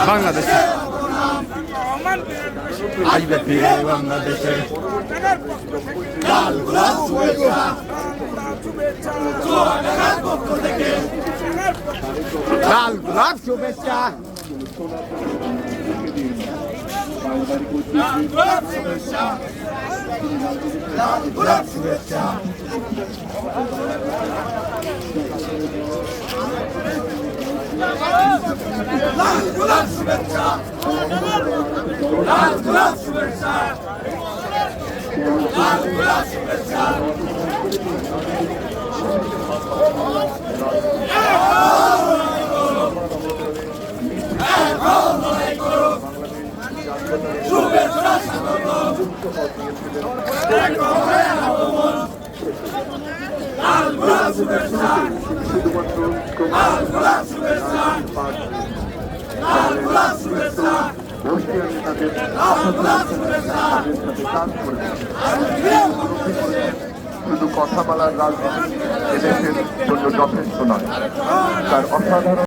বাংলাদেশে আসবে ফিরে বাংলাদেশে লাল গোলাপ শুভেচ্ছা লাল গোলাপ শুভেচ্ছা লাল গোলাপ শুভেচ্ছা লাল গোলাপ শুভেচ্ছা লাল গোলাপ শুভেচ্ছা লাল গোলাপ শুভেচ্ছা লাল গোলাপ শুভেচ্ছা শুভেচ্ছা লাল গোলাপ শুভেচ্ছা লাল গোলাপ শুভেচ্ছা লাল গোলাপ শুভেচ্ছা শুধু কথা বলার রাজনীতি এদেশের জন্য যথেষ্ট নয়, তার অসাধারণ